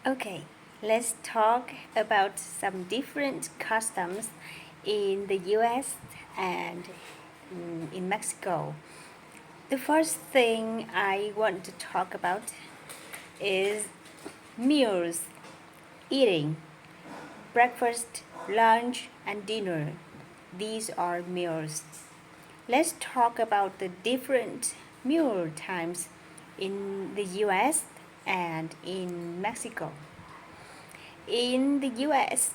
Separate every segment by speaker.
Speaker 1: Okay, let's talk about some different customs in the US and in Mexico. The first thing I want to talk about is meals, eating, breakfast, lunch, and dinner. These are meals. Let's talk about the different meal times in the US and in Mexico. In the US,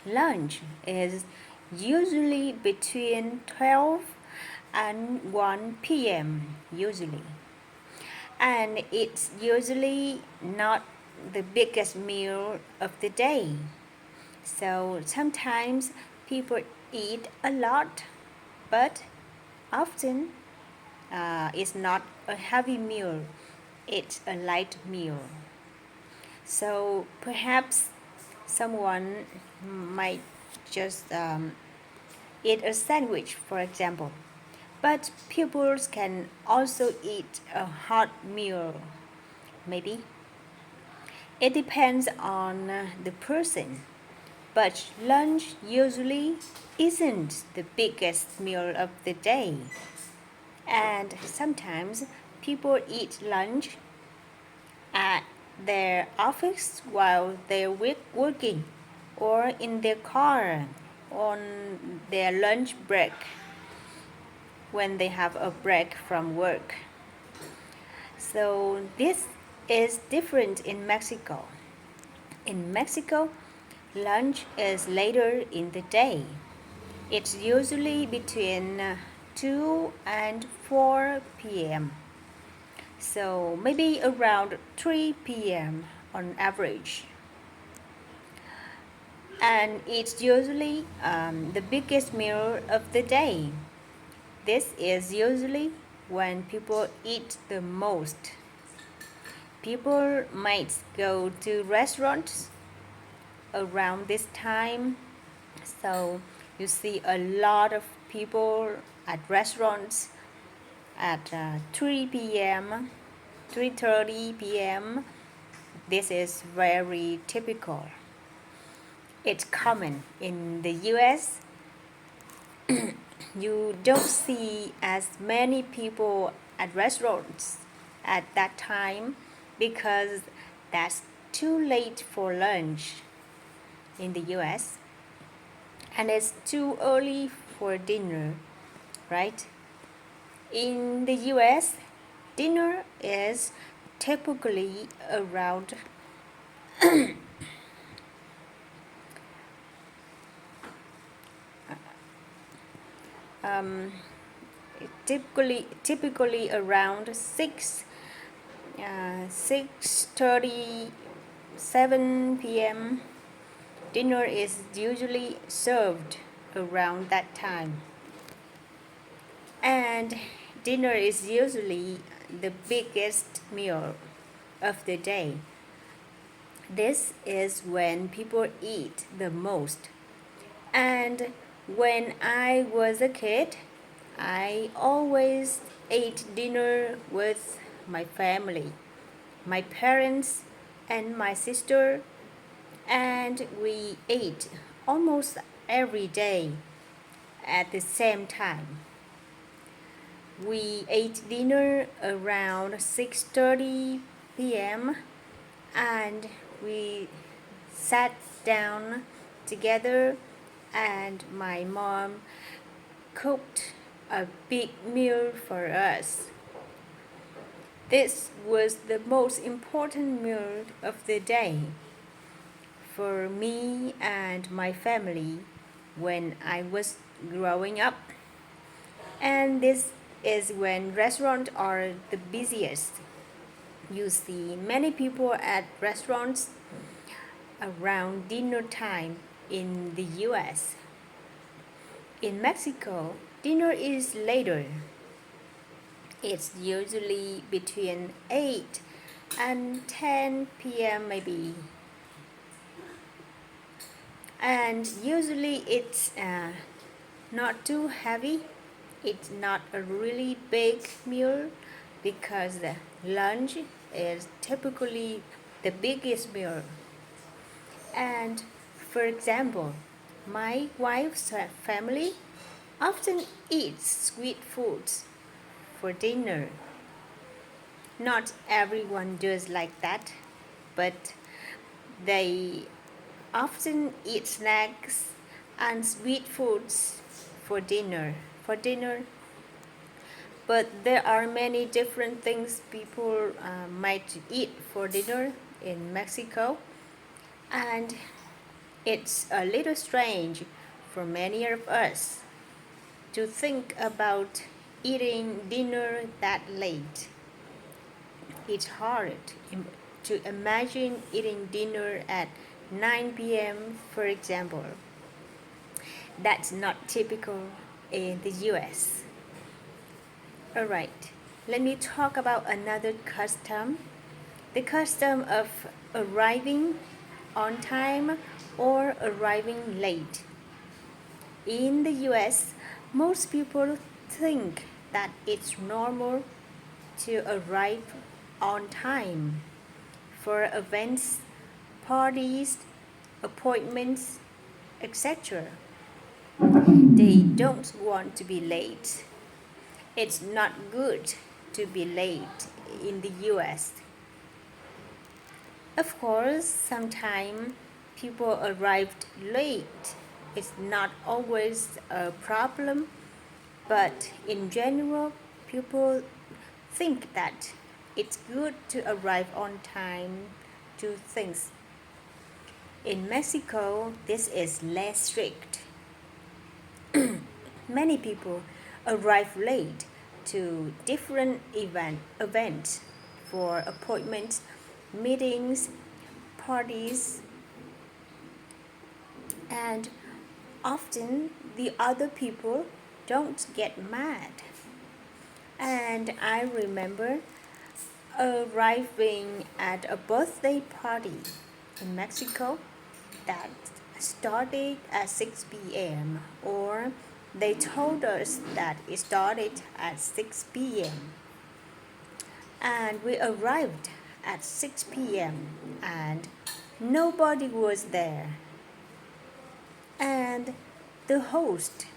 Speaker 1: lunch is usually between 12 and 1 p.m. usually. And it's usually not the biggest meal of the day. So sometimes people eat a lot, but often it's not a heavy meal, it's a light meal. So perhaps someone might just eat a sandwich, for example. But pupils can also eat a hot meal, maybe. It depends on the person. But lunch usually isn't the biggest meal of the day. And sometimes people eat lunch at their office while they're working or in their car on their lunch break when they have a break from work. So this is different in Mexico. In Mexico, lunch is later in the day. It's usually between 2 and 4 p.m. So maybe around 3 p.m. on average. And it's usually the biggest meal of the day. This is usually when people eat the most. People might go to restaurants around this time, so you see a lot of people at restaurants at 3 p.m., 3:30 p.m. This is very typical. It's common in the US. You don't see as many people at restaurants at that time because that's too late for lunch in the US and it's too early for dinner, right? In the US, dinner is typically around um, typically around 6:30 7 p.m. Dinner is usually served around that time. And dinner is usually the biggest meal of the day. This is when people eat the most. And when I was a kid, I always ate dinner with my family, my parents, and my sister, and we ate almost every day at the same time. We ate dinner around 6:30 p.m. and we sat down together and my mom cooked a big meal for us. This was the most important meal of the day for me and my family when I was growing up. And this is when restaurants are the busiest. You see many people at restaurants around dinner time in the US. In Mexico, dinner is later. It's usually between 8 and 10 p.m. maybe. And usually it's not too heavy. It's not a really big meal because the lunch is typically the biggest meal. And for example, my wife's family often eats sweet foods for dinner. Not everyone does like that, but they often eat snacks and sweet foods for dinner. For dinner, but there are many different things people might eat for dinner in Mexico, and it's a little strange for many of us to think about eating dinner that late. It's hard to imagine eating dinner at 9 p.m., for example. That's not typical in the US. Alright, let me talk about another custom, the custom of arriving on time or arriving late. In the US, most people think that it's normal to arrive on time for events, parties, appointments, etc. They don't want to be late. It's not good to be late in the US. Of course, sometimes people arrived late. It's not always a problem, but in general, people think that it's good to arrive on time to things. In Mexico, this is less strict. Many people arrive late to different events for appointments, meetings, parties, and often the other people don't get mad. And I remember arriving at a birthday party in Mexico that started at 6 p.m. or they told us that it started at 6 p.m. and we arrived at 6 p.m. and nobody was there. And the host,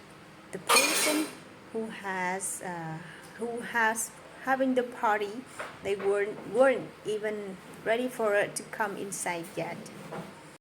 Speaker 1: the person who has having the party, they weren't even ready for it to come inside yet.